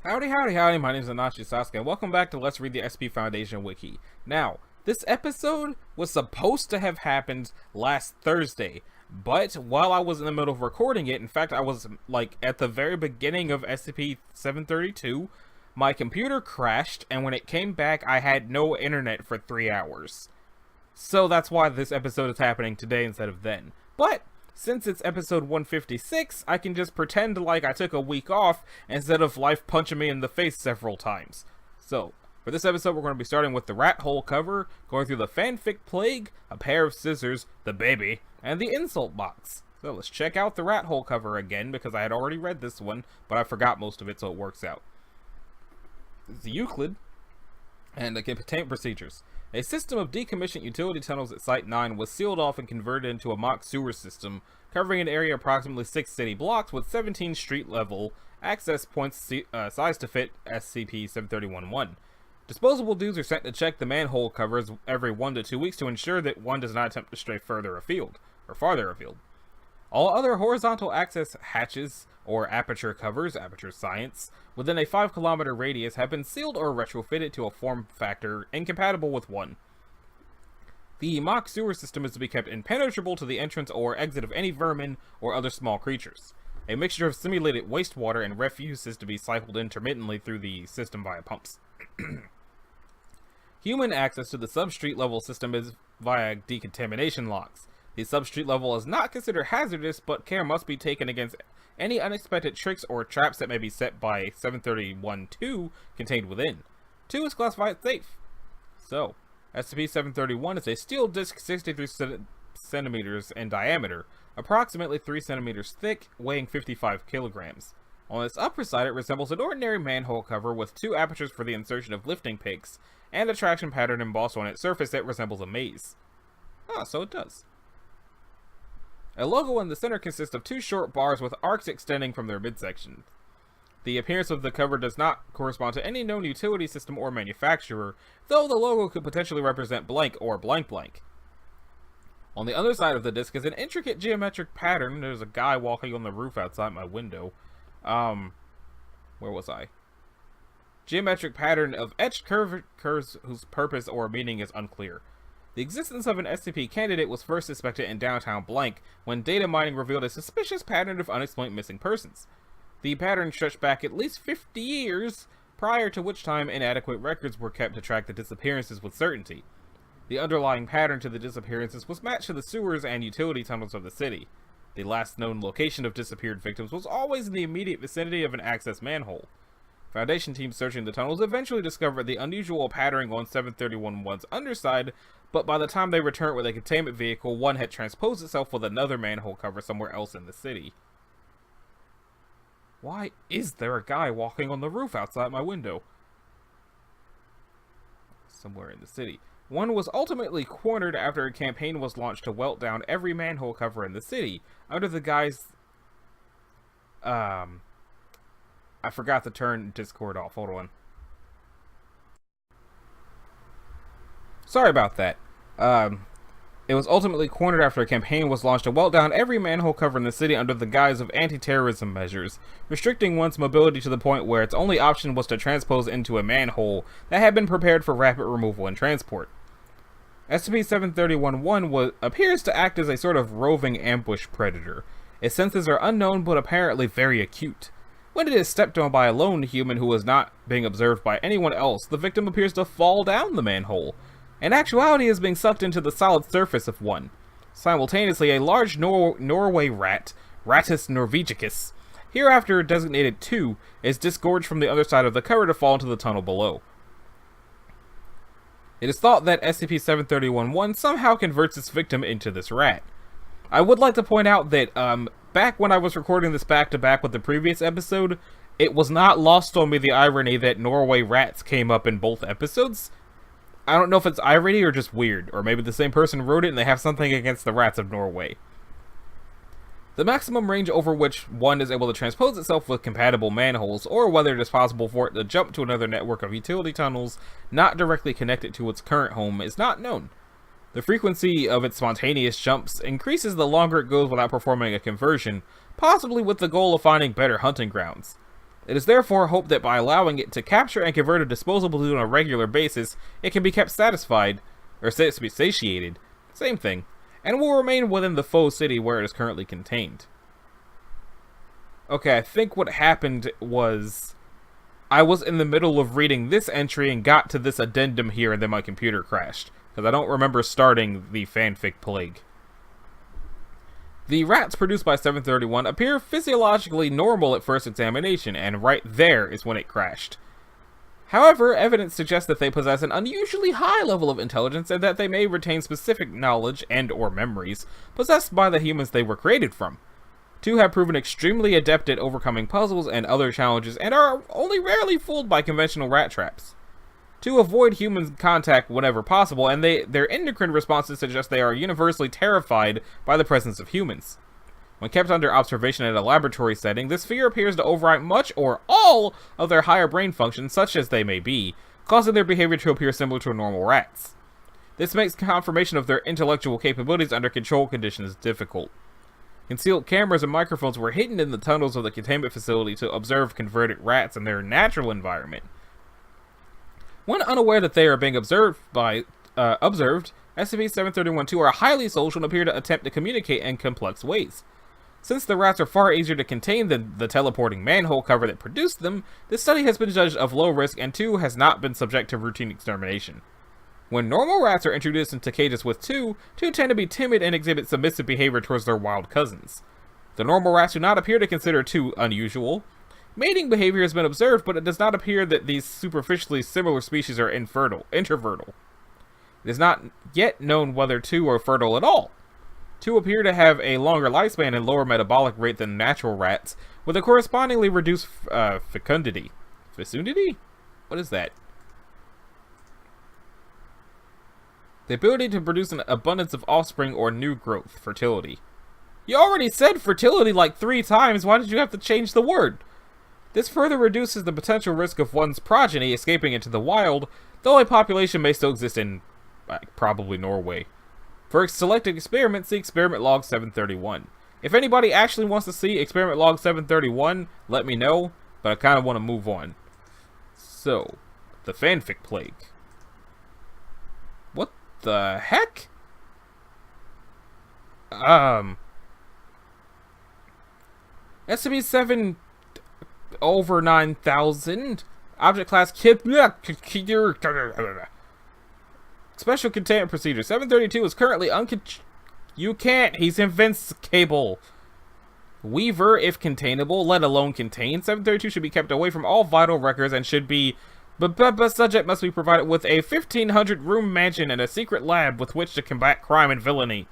Howdy, howdy, howdy, my name is Anachi Sasuke, and welcome back to Let's Read the SCP Foundation Wiki. Now, this episode was supposed to have happened last Thursday, but while I was in the middle of recording it, in fact, I was, at the very beginning of SCP-732, my computer crashed, and when it came back, I had no internet for 3 hours. So that's why this episode is happening today instead of then. But since it's episode 156, I can just pretend like I took a week off instead of life punching me in the face several times. So, for this episode, we're going to be starting with the Rathole cover, going through the Fanfic Plague, a pair of scissors, the baby, and the insult box. So let's check out the Rathole cover again, because I had already read this one, but I forgot most of it, so it works out. This is Euclid, and the containment procedures. A system of decommissioned utility tunnels at Site 9 was sealed off and converted into a mock sewer system, covering an area approximately 6 city blocks with 17 street-level access points sized to fit SCP-731-1. Disposable dudes are sent to check the manhole covers every 1 to 2 weeks to ensure that one does not attempt to stray farther afield. All other horizontal access hatches, or aperture covers, aperture science, within a 5-kilometer radius have been sealed or retrofitted to a form factor incompatible with 1. The mock sewer system is to be kept impenetrable to the entrance or exit of any vermin or other small creatures. A mixture of simulated wastewater and refuse is to be cycled intermittently through the system via pumps. Human access to the substreet level system is via decontamination locks. The substreet level is not considered hazardous, but care must be taken against any unexpected tricks or traps that may be set by 731-2 contained within. 2 is classified safe. So, SCP-731 is a steel disc 63 centimeters in diameter, approximately 3 centimeters thick, weighing 55 kilograms. On its upper side, it resembles an ordinary manhole cover with 2 apertures for the insertion of lifting picks, and a traction pattern embossed on its surface that resembles a maze. Ah, so it does. A logo in the center consists of 2 short bars with arcs extending from their midsection. The appearance of the cover does not correspond to any known utility system or manufacturer, though the logo could potentially represent blank or blank blank. On the other side of the disc is an intricate geometric pattern. There's a guy walking on the roof outside my window. Where was I? Geometric pattern of etched curves whose purpose or meaning is unclear. The existence of an SCP candidate was first suspected in downtown Blank when data mining revealed a suspicious pattern of unexplained missing persons. The pattern stretched back at least 50 years, prior to which time inadequate records were kept to track the disappearances with certainty. The underlying pattern to the disappearances was matched to the sewers and utility tunnels of the city. The last known location of disappeared victims was always in the immediate vicinity of an access manhole. Foundation teams searching the tunnels eventually discovered the unusual patterning on 731-1's underside, but by the time they returned with a containment vehicle, one had transposed itself with another manhole cover somewhere else in the city. Why is there a guy walking on the roof outside my window? Somewhere in the city. One was ultimately cornered after a campaign was launched to melt down every manhole cover in the city, under the guise... I forgot to turn Discord off. Hold on. Sorry about that. It was ultimately cornered after a campaign was launched to melt down every manhole cover in the city under the guise of anti-terrorism measures, restricting one's mobility to the point where its only option was to transpose into a manhole that had been prepared for rapid removal and transport. SCP-731-1 appears to act as a sort of roving ambush predator. Its senses are unknown but apparently very acute. When it is stepped on by a lone human who is not being observed by anyone else, the victim appears to fall down the manhole. In actuality, is being sucked into the solid surface of one. Simultaneously, a large Norway rat, Rattus norvegicus, hereafter designated 2, is disgorged from the other side of the cover to fall into the tunnel below. It is thought that SCP-731-1 somehow converts its victim into this rat. I would like to point out that, back when I was recording this back-to-back with the previous episode, it was not lost on me the irony that Norway rats came up in both episodes. I don't know if it's irony or just weird, or maybe the same person wrote it and they have something against the rats of Norway. The maximum range over which one is able to transpose itself with compatible manholes, or whether it is possible for it to jump to another network of utility tunnels not directly connected to its current home, is not known. The frequency of its spontaneous jumps increases the longer it goes without performing a conversion, possibly with the goal of finding better hunting grounds. It is therefore hoped that by allowing it to capture and convert a disposable loot on a regular basis, it can be kept satisfied, or satiated, same thing, and will remain within the faux city where it is currently contained. Okay, I think what happened was I was in the middle of reading this entry and got to this addendum here, and then my computer crashed, because I don't remember starting the fanfic plague. The rats produced by 731 appear physiologically normal at first examination, and right there is when it crashed. However, evidence suggests that they possess an unusually high level of intelligence and that they may retain specific knowledge and/or memories possessed by the humans they were created from. Two have proven extremely adept at overcoming puzzles and other challenges and are only rarely fooled by conventional rat traps. Two avoid human contact whenever possible, and their endocrine responses suggest they are universally terrified by the presence of humans. When kept under observation in a laboratory setting, this fear appears to override much or all of their higher brain functions, such as they may be, causing their behavior to appear similar to normal rats. This makes confirmation of their intellectual capabilities under controlled conditions difficult. Concealed cameras and microphones were hidden in the tunnels of the containment facility to observe converted rats in their natural environment. When unaware that they are being observed, SCP-731-2 are highly social and appear to attempt to communicate in complex ways. Since the rats are far easier to contain than the teleporting manhole cover that produced them, this study has been judged of low risk and 2 has not been subject to routine extermination. When normal rats are introduced into cages with 2 tend to be timid and exhibit submissive behavior towards their wild cousins. The normal rats do not appear to consider 2 unusual. Mating behavior has been observed, but it does not appear that these superficially similar species are interfertile. It is not yet known whether 2 are fertile at all. 2 appear to have a longer lifespan and lower metabolic rate than natural rats, with a correspondingly reduced fecundity. Fecundity? What is that? The ability to produce an abundance of offspring or new growth, fertility. You already said fertility like 3 times, why did you have to change the word? This further reduces the potential risk of one's progeny escaping into the wild, though a population may still exist in, probably Norway. For selected experiments, see Experiment Log 731. If anybody actually wants to see Experiment Log 731, let me know, but I kind of want to move on. So, the fanfic plague. What the heck? SCP-7 over 9,000. Object class Keter. Special containment procedure. 732 is currently You can't. He's invincible. Weaver, if containable, let alone contained. 732 should be kept away from all vital records and should be... subject must be provided with a 1,500-room mansion and a secret lab with which to combat crime and villainy.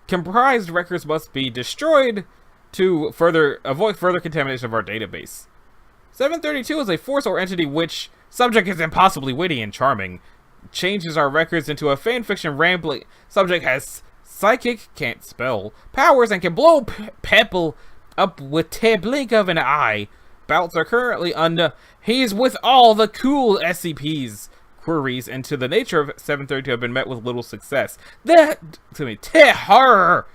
Comprised records must be destroyed to avoid further contamination of our database. 732 is a force or entity which, subject is impossibly witty and charming, changes our records into a fanfiction rambling. Subject has psychic, can't spell, powers and can blow people up with a blink of an eye. Bouts are currently he's with all the cool SCPs. Queries into the nature of 732 have been met with little success. Horror!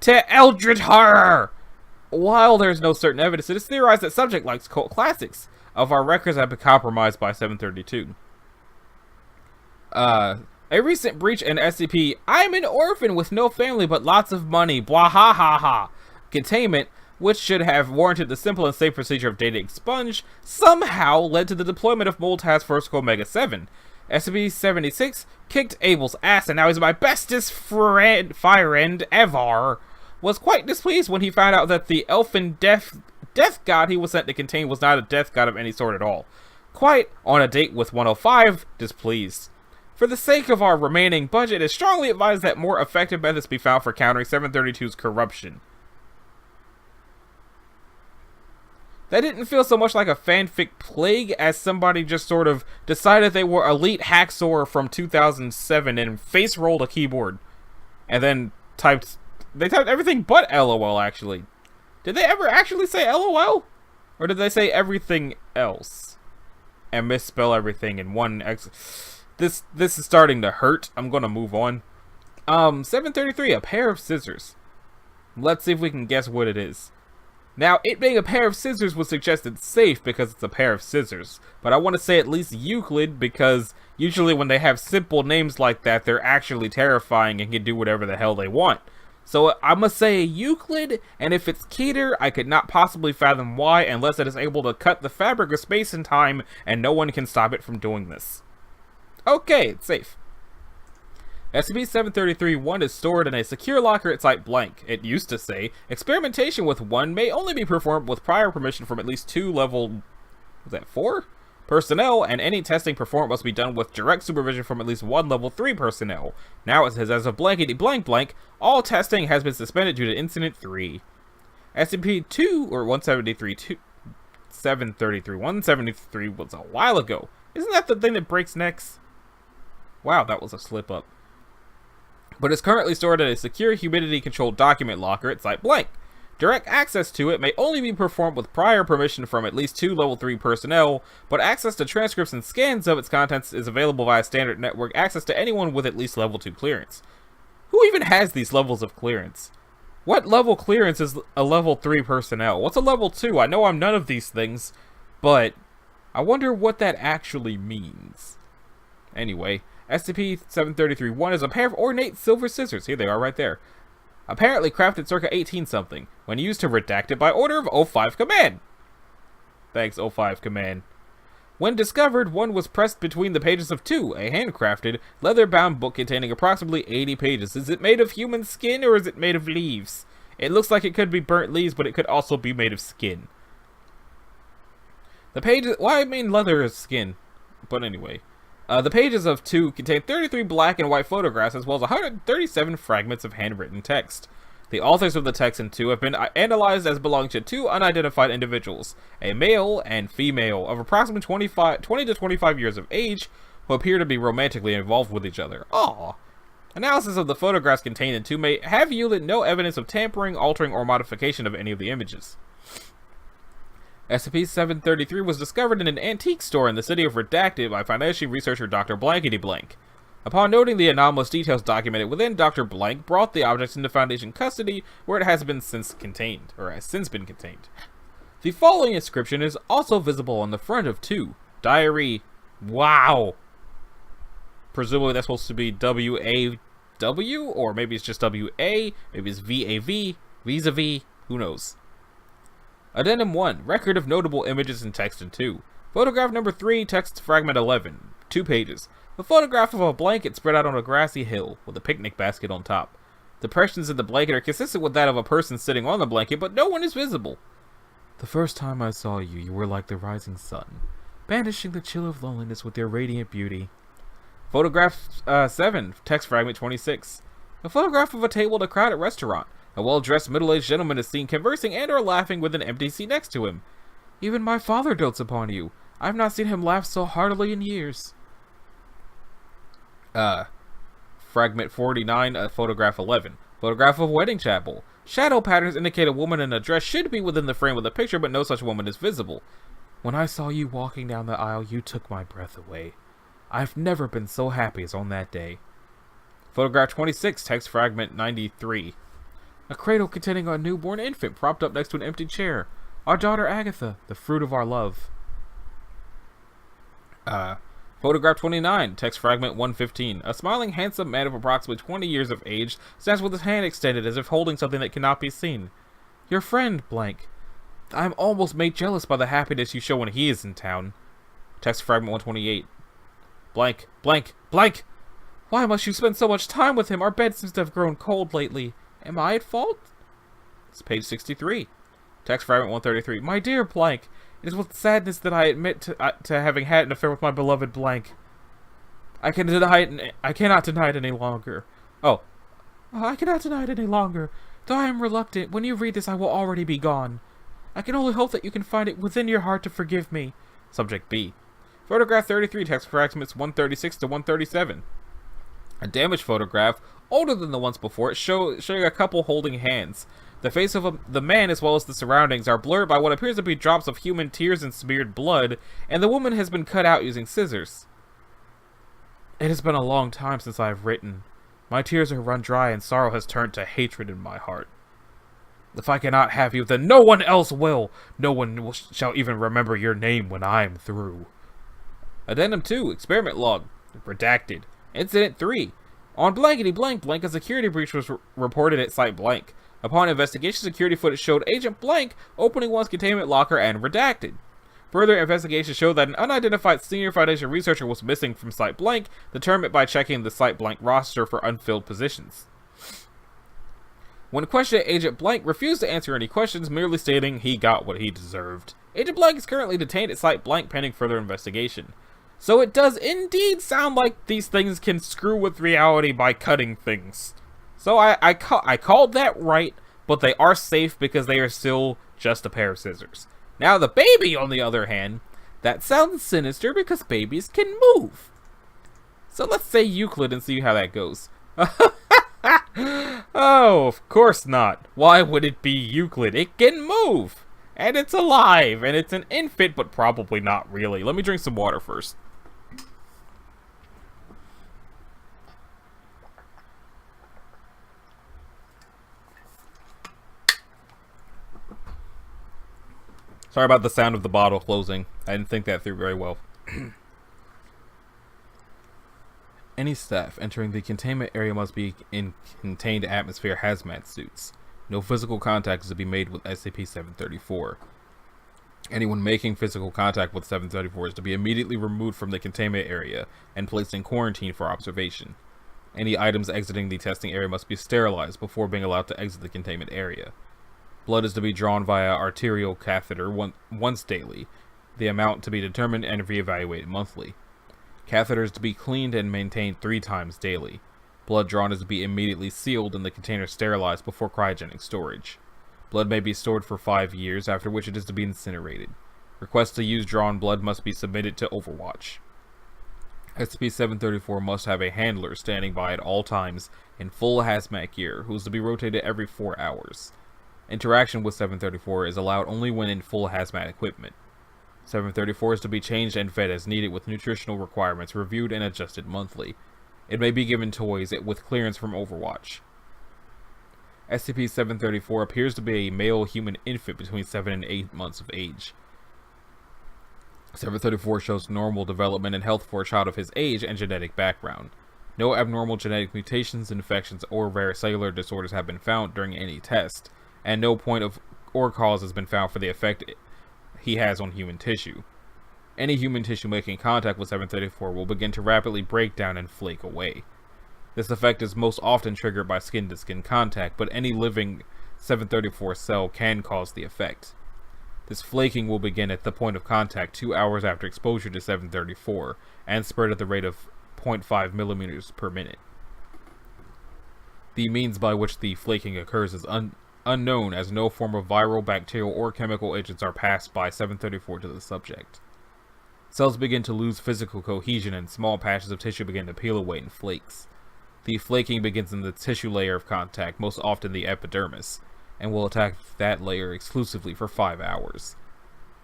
Eldritch horror! While there is no certain evidence, it is theorized that subject likes cult classics. Of our records have been compromised by 732. A recent breach in SCP, I'm an orphan with no family but lots of money, blah ha ha ha. Containment, which should have warranted the simple and safe procedure of data expunge, somehow led to the deployment of Mole Task Force Omega 7. SCP-76 kicked Abel's ass and now he's my bestest friend ever. Was quite displeased when he found out that the elfin death god he was sent to contain was not a death god of any sort at all. Quite on a date with 105, displeased. For the sake of our remaining budget, it is strongly advised that more effective methods be found for countering 732's corruption. That didn't feel so much like a fanfic plague as somebody just sort of decided they were elite hacksaw from 2007 and face rolled a keyboard. And then they typed everything but LOL, actually. Did they ever actually say LOL? Or did they say everything else? And misspell everything in one This is starting to hurt. I'm gonna move on. 733, a pair of scissors. Let's see if we can guess what it is. Now, it being a pair of scissors would suggest it's safe because it's a pair of scissors, but I want to say at least Euclid because usually when they have simple names like that, they're actually terrifying and can do whatever the hell they want. So I must say Euclid, and if it's Keter, I could not possibly fathom why unless it is able to cut the fabric of space and time and no one can stop it from doing this. Okay, it's safe. SCP-733-1 is stored in a secure locker at Site Blank. It used to say, experimentation with 1 may only be performed with prior permission from at least 2 level... was that 4? Personnel, and any testing performed must be done with direct supervision from at least 1 level 3 personnel. Now it says, as of blankety blank blank, all testing has been suspended due to Incident 3. SCP-2, or 173 was a while ago. Isn't that the thing that breaks necks? Wow, that was a slip up. But is currently stored in a secure humidity-controlled document locker at Site Blank. Direct access to it may only be performed with prior permission from at least 2 level 3 personnel, but access to transcripts and scans of its contents is available via standard network access to anyone with at least level 2 clearance. Who even has these levels of clearance? What level clearance is a level 3 personnel? What's a level 2? I know I'm none of these things, but I wonder what that actually means. Anyway, SCP-733-1 is a pair of ornate silver scissors. Here they are right there. Apparently crafted circa 18-something, when used to redact it by order of O5 Command. Thanks, O5 Command. When discovered, 1 was pressed between the pages of 2, a handcrafted, leather-bound book containing approximately 80 pages. Is it made of human skin, or is it made of leaves? It looks like it could be burnt leaves, but it could also be made of skin. The pages... Why, I mean leather is skin. But anyway... the pages of 2 contain 33 black and white photographs as well as 137 fragments of handwritten text. The authors of the text in 2 have been analyzed as belonging to 2 unidentified individuals, a male and female of approximately 20 to 25 years of age, who appear to be romantically involved with each other. Aww. Analysis of the photographs contained in 2 may have yielded no evidence of tampering, altering, or modification of any of the images. SCP-733 was discovered in an antique store in the city of Redacted by financial researcher Dr. Blankety Blank. Upon noting the anomalous details documented within, Dr. Blank brought the objects into Foundation custody, where it has since been contained. The following inscription is also visible on the front of 2. Diary. Wow. Presumably that's supposed to be W-A-W, or maybe it's just W-A, maybe it's V-A-V, vis-a-vis, who knows. Addendum 1, record of notable images and text in 2. Photograph number 3, text fragment 11, 2 pages. A photograph of a blanket spread out on a grassy hill, with a picnic basket on top. The impressions in the blanket are consistent with that of a person sitting on the blanket, but no one is visible. The first time I saw you, you were like the rising sun, banishing the chill of loneliness with your radiant beauty. Photograph 7, text fragment 26. A photograph of a table at a crowded restaurant. A well-dressed middle-aged gentleman is seen conversing and or laughing with an empty seat next to him. Even my father dotes upon you. I have not seen him laugh so heartily in years. Fragment 49, photograph 11. Photograph of wedding chapel. Shadow patterns indicate a woman in a dress should be within the frame of the picture, but no such woman is visible. When I saw you walking down the aisle, you took my breath away. I've never been so happy as on that day. Photograph 26, text fragment 93. A cradle containing a newborn infant propped up next to an empty chair. Our daughter Agatha, the fruit of our love. Photograph 29, text fragment 115. A smiling, handsome man of approximately 20 years of age stands with his hand extended as if holding something that cannot be seen. Your friend, blank. I'm almost made jealous by the happiness you show when he is in town. Text fragment 128. Blank, blank, blank! Why must you spend so much time with him? Our bed seems to have grown cold lately. Am I at fault? It's page 63. Text fragment 133. My dear blank, it is with sadness that I admit to having had an affair with my beloved blank. I cannot deny it any longer. I cannot deny it any longer. Though I am reluctant, when you read this I will already be gone. I can only hope that you can find it within your heart to forgive me. Subject B. Photograph 33, text fragments 136 to 137. A damaged photograph, older than the ones before it, showing a couple holding hands. The face of the man as well as the surroundings are blurred by what appears to be drops of human tears and smeared blood, and the woman has been cut out using scissors. It has been a long time since I have written. My tears are run dry and sorrow has turned to hatred in my heart. If I cannot have you, then no one else will. No one shall even remember your name when I am through. Addendum 2, Experiment Log. Redacted. Incident 3. On blankety blank blank, a security breach was reported at Site Blank. Upon investigation, security footage showed Agent Blank opening one's containment locker and redacted. Further investigation showed that an unidentified senior Foundation researcher was missing from Site Blank, determined by checking the Site Blank roster for unfilled positions. When questioned, Agent Blank refused to answer any questions, merely stating he got what he deserved. Agent Blank is currently detained at Site Blank pending further investigation. So it does indeed sound like these things can screw with reality by cutting things. So I called that right, but they are safe because they are still just a pair of scissors. Now the baby, on the other hand, that sounds sinister because babies can move. So let's say Euclid and see how that goes. Oh, of course not. Why would it be Euclid? It can move! And it's alive, and it's an infant, but probably not really. Let me drink some water first. Sorry about the sound of the bottle closing. I didn't think that through very well. Any staff entering the containment area must be in contained atmosphere hazmat suits. No physical contact is to be made with SCP-734. Anyone making physical contact with 734 is to be immediately removed from the containment area and placed in quarantine for observation. Any items exiting the testing area must be sterilized before being allowed to exit the containment area. Blood is to be drawn via arterial catheter once daily, the amount to be determined and reevaluated monthly. Catheters to be cleaned and maintained 3 times daily. Blood drawn is to be immediately sealed and the container sterilized before cryogenic storage. Blood may be stored for 5 years, after which it is to be incinerated. Requests to use drawn blood must be submitted to Overwatch. SCP-734 must have a handler standing by at all times in full hazmat gear, who is to be rotated every 4 hours. Interaction with 734 is allowed only when in full hazmat equipment. 734 is to be changed and fed as needed with nutritional requirements reviewed and adjusted monthly. It may be given toys with clearance from Overwatch. SCP-734 appears to be a male human infant between 7 and 8 months of age. 734 shows normal development and health for a child of his age and genetic background. No abnormal genetic mutations, infections, or rare cellular disorders have been found during any test, and no point of or cause has been found for the effect he has on human tissue. Any human tissue making contact with 734 will begin to rapidly break down and flake away. This effect is most often triggered by skin-to-skin contact, but any living 734 cell can cause the effect. This flaking will begin at the point of contact 2 hours after exposure to 734, and spread at the rate of 0.5 millimeters per minute. The means by which the flaking occurs is unknown, as no form of viral, bacterial, or chemical agents are passed by 734 to the subject. Cells begin to lose physical cohesion and small patches of tissue begin to peel away in flakes. The flaking begins in the tissue layer of contact, most often the epidermis, and will attack that layer exclusively for 5 hours.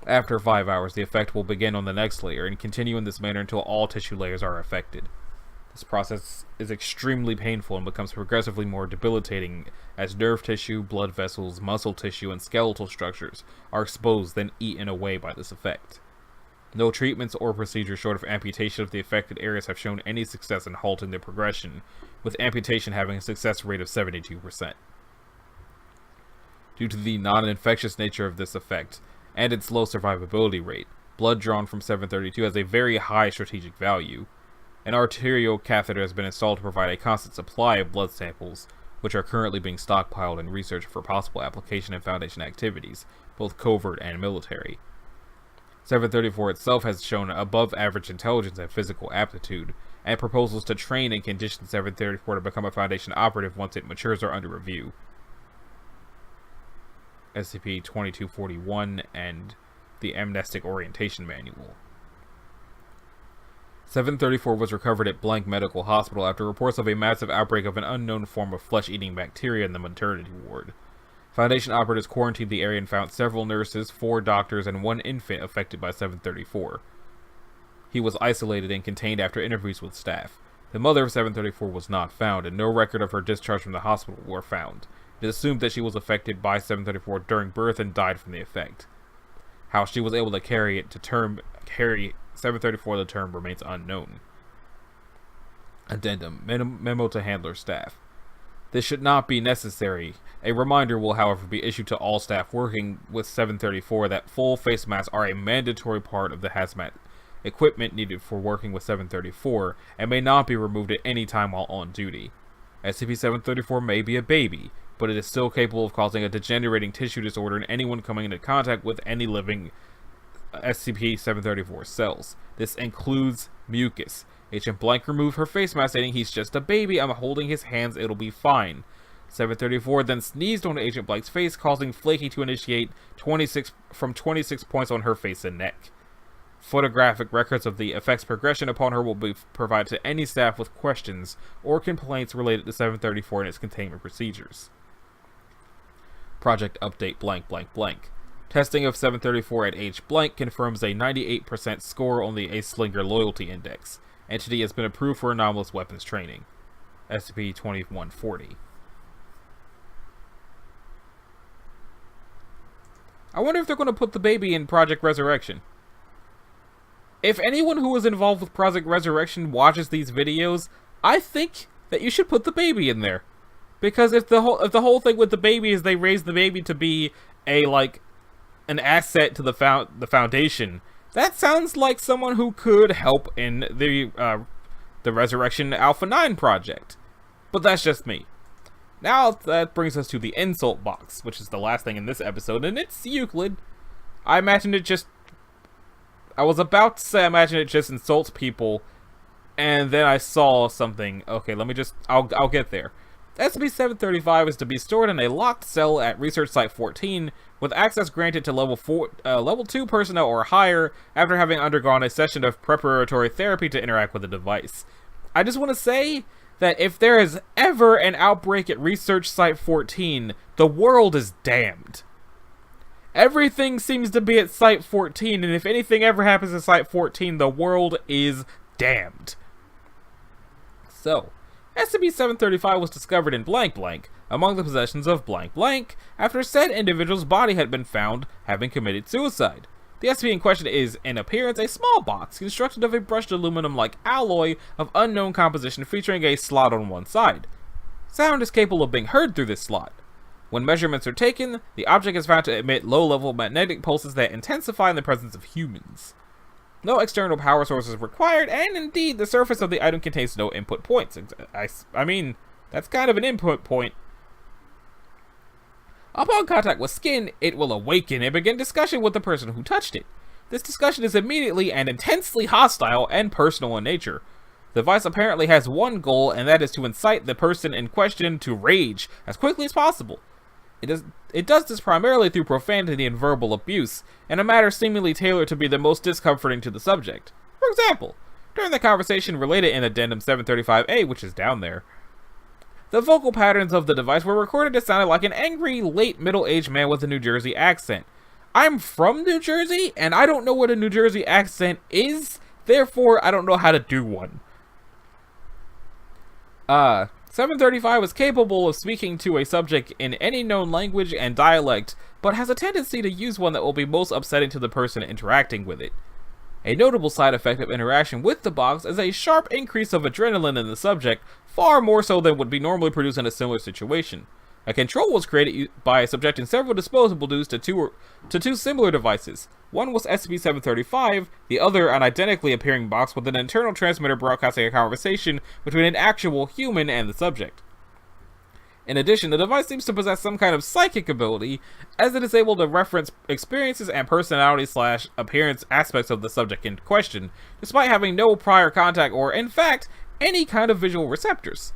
After 5 hours, the effect will begin on the next layer and continue in this manner until all tissue layers are affected. This process is extremely painful and becomes progressively more debilitating as nerve tissue, blood vessels, muscle tissue, and skeletal structures are exposed then eaten away by this effect. No treatments or procedures short of amputation of the affected areas have shown any success in halting the progression, with amputation having a success rate of 72%. Due to the non-infectious nature of this effect, and its low survivability rate, blood drawn from 732 has a very high strategic value. An arterial catheter has been installed to provide a constant supply of blood samples, which are currently being stockpiled in research for possible application in Foundation activities, both covert and military. 734 itself has shown above average intelligence and physical aptitude, and proposals to train and condition 734 to become a Foundation operative once it matures are under review. SCP-2241 and the Amnestic Orientation Manual. 734 was recovered at Blank Medical Hospital after reports of a massive outbreak of an unknown form of flesh-eating bacteria in the maternity ward. Foundation operatives quarantined the area and found several nurses, 4 doctors, and 1 infant affected by 734. He was isolated and contained after interviews with staff. The mother of 734 was not found, and no record of her discharge from the hospital were found. It is assumed that she was affected by 734 during birth and died from the effect. How she was able to carry 734 to term remains unknown. Addendum. Memo to handler staff. This should not be necessary. A reminder will, however, be issued to all staff working with 734 that full face masks are a mandatory part of the hazmat equipment needed for working with 734 and may not be removed at any time while on duty. SCP-734 may be a baby, but it is still capable of causing a degenerating tissue disorder in anyone coming into contact with any living SCP-734 cells. This includes mucus. Agent Blank removed her face mask, stating, "He's just a baby, I'm holding his hands, it'll be fine." 734 then sneezed on Agent Blank's face, causing Flaky to initiate 26 points on her face and neck. Photographic records of the effect's progression upon her will be provided to any staff with questions or complaints related to 734 and its containment procedures. Project Update blank blank blank. Testing of 734 at age blank confirms a 98% score on the Ace-Slinger Loyalty Index. Entity has been approved for anomalous weapons training. SCP-2140. I wonder if they're going to put the baby in Project Resurrection. If anyone who was involved with Project Resurrection watches these videos, I think that you should put the baby in there. Because if the whole thing with the baby is they raise the baby to be an asset to the Foundation, that sounds like someone who could help in the Resurrection Alpha 9 project. But that's just me. Now that brings us to the insult box, which is the last thing in this episode, and it's Euclid. I was about to say I imagine it just insults people, and then I saw something. Okay, I'll get there. SCP-735 is to be stored in a locked cell at Research Site 14, with access granted to level 2 personnel or higher after having undergone a session of preparatory therapy to interact with the device. I just want to say that if there is ever an outbreak at Research Site 14, the world is damned. Everything seems to be at Site 14, and if anything ever happens at Site 14, the world is damned. So, SCP-735 was discovered in blank blank, among the possessions of blank blank, after said individual's body had been found having committed suicide. The SCP in question is, in appearance, a small box constructed of a brushed aluminum-like alloy of unknown composition featuring a slot on one side. Sound is capable of being heard through this slot. When measurements are taken, the object is found to emit low-level magnetic pulses that intensify in the presence of humans. No external power source is required, and indeed, the surface of the item contains no input points. I mean, that's kind of an input point. Upon contact with skin, it will awaken and begin discussion with the person who touched it. This discussion is immediately and intensely hostile and personal in nature. The device apparently has one goal, and that is to incite the person in question to rage as quickly as possible. It does this primarily through profanity and verbal abuse, in a manner seemingly tailored to be the most discomforting to the subject. For example, during the conversation related in Addendum 735A, which is down there, the vocal patterns of the device were recorded as sounding like an angry, late middle-aged man with a New Jersey accent. I'm from New Jersey, and I don't know what a New Jersey accent is, therefore I don't know how to do one. 735 is capable of speaking to a subject in any known language and dialect, but has a tendency to use one that will be most upsetting to the person interacting with it. A notable side effect of interaction with the box is a sharp increase of adrenaline in the subject, far more so than would be normally produced in a similar situation. A control was created by subjecting several disposable dudes to two similar devices. One was SCP-735, the other an identically appearing box with an internal transmitter broadcasting a conversation between an actual human and the subject. In addition, the device seems to possess some kind of psychic ability, as it is able to reference experiences and personality/appearance aspects of the subject in question, despite having no prior contact or, in fact, any kind of visual receptors.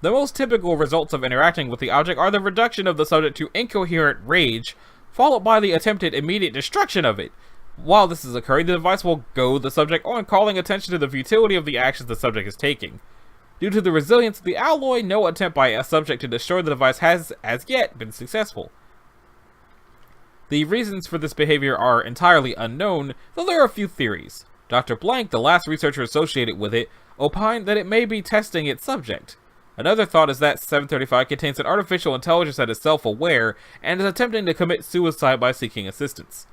The most typical results of interacting with the object are the reduction of the subject to incoherent rage, followed by the attempted immediate destruction of it. While this is occurring, the device will goad the subject on, calling attention to the futility of the actions the subject is taking. Due to the resilience of the alloy, no attempt by a subject to destroy the device has, as yet, been successful. The reasons for this behavior are entirely unknown, though there are a few theories. Dr. Blank, the last researcher associated with it, opined that it may be testing its subject. Another thought is that 735 contains an artificial intelligence that is self-aware and is attempting to commit suicide by seeking assistance.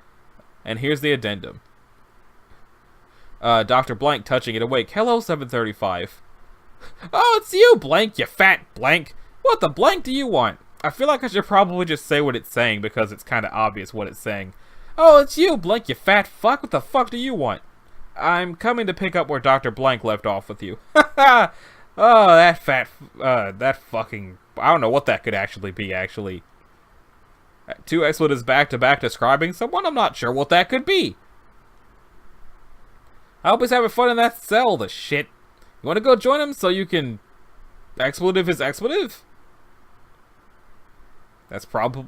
And here's the addendum. Dr. Blank touching it awake. Hello, 735. Oh, it's you, Blank, you fat blank. What the blank do you want? I feel like I should probably just say what it's saying because it's kind of obvious what it's saying. Oh, it's you, Blank, you fat fuck. What the fuck do you want? I'm coming to pick up where Dr. Blank left off with you. Oh, that fat, that fucking, I don't know what that could actually be, actually. Two expletives back to back describing someone? I'm not sure what that could be. I hope he's having fun in that cell, the shit. You want to go join him so you can expletive his expletive? That's probably...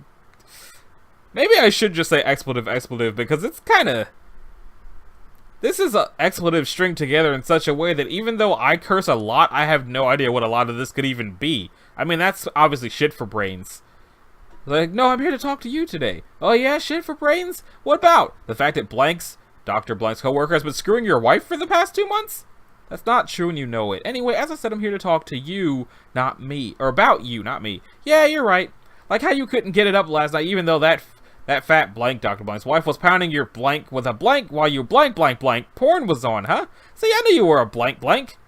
Maybe I should just say expletive because it's kind of... This is an expletive string together in such a way that even though I curse a lot, I have no idea what a lot of this could even be. I mean, that's obviously shit for brains. Like, no, I'm here to talk to you today. Oh yeah, shit for brains? What about? The fact that Dr. Blank's coworker has been screwing your wife for the past 2 months? That's not true and you know it. Anyway, as I said, I'm here to talk to you, not me. Or about you, not me. Yeah, you're right. Like how you couldn't get it up last night even though that fat blank Dr. Blank's wife was pounding your blank with a blank while you blank porn was on, huh? See, I knew you were a blank.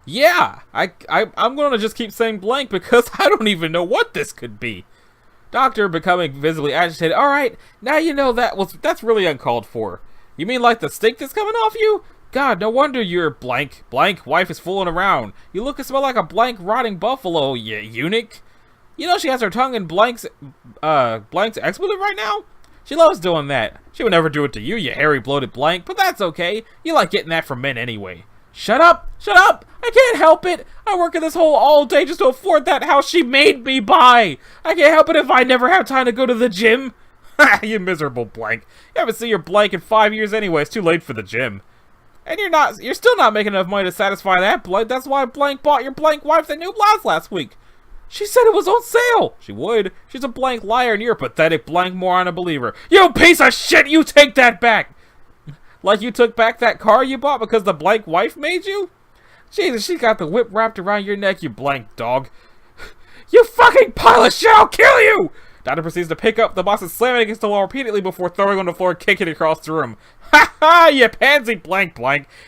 Yeah, I'm gonna just keep saying blank because I don't even know what this could be. Doctor becoming visibly agitated. Alright, now you know that's really uncalled for. You mean like the stink that's coming off you? God, no wonder your blank wife is fooling around. You look and smell like a blank rotting buffalo, you eunuch. You know she has her tongue in Blank's expletive right now? She loves doing that. She would never do it to you, you hairy bloated blank, but that's okay. You like getting that from men anyway. Shut up! I can't help it! I work in this hole all day just to afford that house she made me buy! I can't help it if I never have time to go to the gym! Ha! You miserable blank. You haven't seen your blank in 5 years anyway, it's too late for the gym. And you're still not making enough money to satisfy that blank, that's why blank bought your blank wife that new blouse last week. She said it was on sale! She would. She's a blank liar and you're a pathetic blank moron and believer. You piece of shit, you take that back! Like you took back that car you bought because the blank wife made you? Jesus, she got the whip wrapped around your neck, you blank dog. You fucking pile of shit, I'll kill you! Doctor proceeds to pick up the box and slam it against the wall repeatedly before throwing it on the floor and kicking it across the room. Ha ha, you pansy blank.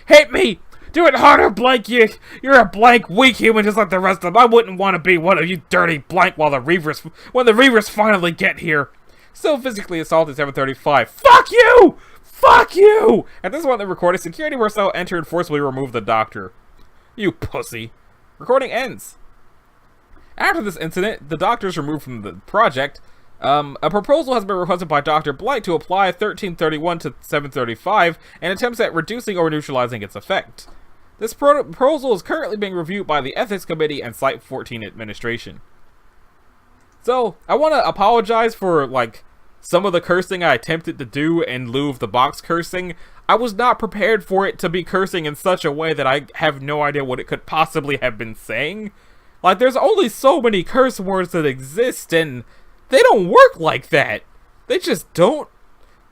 Hate me! Do it harder, blank, you're a blank weak human just like the rest of them. I wouldn't want to be one of you dirty blank when the Reavers finally get here. Still physically assaulted 735. Fuck you! Fuck you! At this point in the recording, security personnel enter and forcibly remove the doctor. You pussy. Recording ends. After this incident, the doctor is removed from the project. A proposal has been requested by Dr. Blight to apply 1331 to 735 and attempts at reducing or neutralizing its effect. This proposal is currently being reviewed by the Ethics Committee and Site 14 administration. So, I want to apologize for, some of the cursing I attempted to do in lieu of the box cursing. I was not prepared for it to be cursing in such a way that I have no idea what it could possibly have been saying. There's only so many curse words that exist, and they don't work like that. They just don't.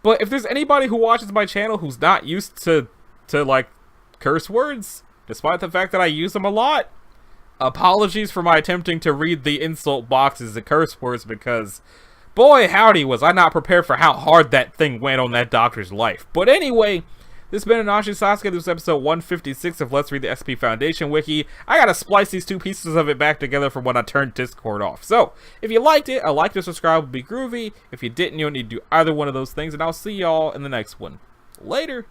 But if there's anybody who watches my channel who's not used to curse words, despite the fact that I use them a lot, apologies for my attempting to read the insult boxes and curse words because, boy howdy was I not prepared for how hard that thing went on that doctor's life. But anyway, this has been Anashi Sasuke. This is episode 156 of Let's Read the SCP Foundation Wiki. I gotta splice these two pieces of it back together from when I turned Discord off. So, if you liked it, a like and subscribe would be groovy. If you didn't, you don't need to do either one of those things, and I'll see y'all in the next one. Later!